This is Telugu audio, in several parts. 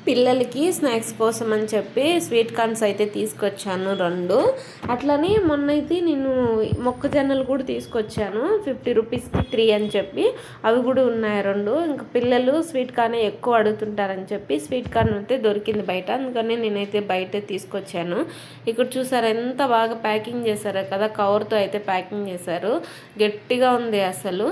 పిల్లలకి స్నాక్స్ కోసం అని చెప్పి స్వీట్ కార్న్స్ అయితే తీసుకొచ్చాను 2. అట్లనే మొన్నైతే నేను మొక్కజొన్నలు కూడా తీసుకొచ్చాను 50 రూపీస్కి 3 అని చెప్పి. అవి కూడా ఉన్నాయి 2. ఇంకా పిల్లలు స్వీట్ కార్న్ ఎక్కువ అడుగుతుంటారని చెప్పి స్వీట్ కార్న్ అయితే దొరికింది బయట, అందుకని నేనైతే బయట తీసుకొచ్చాను. ఇక్కడ చూసారు ఎంత బాగా ప్యాకింగ్ చేశారో కదా, కవర్తో అయితే ప్యాకింగ్ చేశారు. గట్టిగా ఉంది అసలు.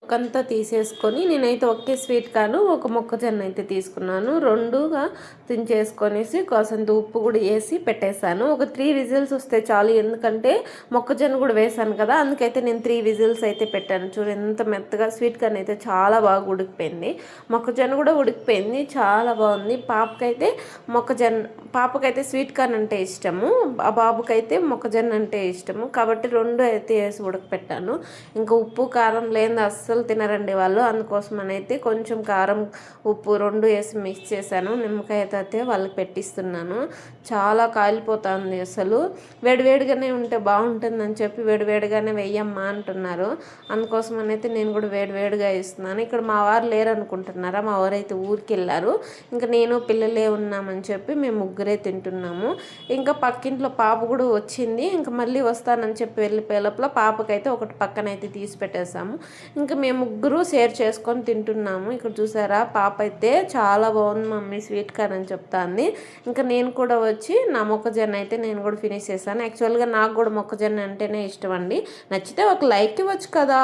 ఒకంతా తీసేసుకొని నేనైతే ఒకే స్వీట్ కార్న్ ఒక మొక్కజొన్న అయితే తీసుకున్నాను. 2గా తినేసుకొనేసి కాసంత ఉప్పు కూడా వేసి పెట్టేశాను. ఒక 3 విజిల్స్ వస్తే చాలు, ఎందుకంటే మొక్కజొన్న కూడా వేసాను కదా, అందుకైతే నేను 3 విజిల్స్ అయితే పెట్టాను. చూడు ఎంత మెత్తగా స్వీట్ కార్న్ అయితే చాలా బాగా ఉడికిపోయింది. మొక్కజొన్న కూడా ఉడికిపోయింది, చాలా బాగుంది. పాపకైతే స్వీట్ కార్న్ అంటే ఇష్టము, ఆ బాబుకైతే మొక్కజొన్న అంటే ఇష్టము, కాబట్టి 2 అయితే వేసి ఉడకపెట్టాను. ఇంకా ఉప్పు కారం లేని అస్సలు తినరండి వాళ్ళు, అందుకోసమని అయితే కొంచెం కారం ఉప్పు 2 వేసి మిక్స్ చేశాను. నిమ్మకాయ అయితే వాళ్ళకి పెట్టిస్తున్నాను. చాలా కాలిపోతుంది అసలు. వేడివేడిగానే ఉంటే బాగుంటుందని చెప్పి వేడివేడిగానే వెయ్యమ్మా అంటున్నారు, అందుకోసమని అయితే నేను కూడా వేడివేడిగా ఇస్తున్నాను. ఇక్కడ మా వారు లేరు అనుకుంటున్నారా, మా వారు అయితే ఊరికి వెళ్ళారు. ఇంకా నేను పిల్లలే ఉన్నామని చెప్పి మేము ముగ్గురే తింటున్నాము. ఇంకా పక్కింట్లో పాప కూడా వచ్చింది, ఇంకా మళ్ళీ వస్తానని చెప్పి వెళ్ళిపోయే లోపల పాపకైతే ఒకటి పక్కన అయితే తీసి పెట్టేసాము. ఇంకా మేము ముగ్గురు షేర్ చేసుకొని తింటున్నాము. ఇక్కడ చూసారా, పాప అయితే చాలా బాగుంది మమ్మీ స్వీట్ కార్న్ అని చెప్తాంది. ఇంకా నేను కూడా వచ్చి నా మొక్కజొన్న అయితే నేను కూడా ఫినిష్ చేశాను. యాక్చువల్గా నాకు కూడా మొక్కజొన్న అంటేనే ఇష్టం అండి. నచ్చితే ఒక లైక్ ఇవ్వచ్చు కదా.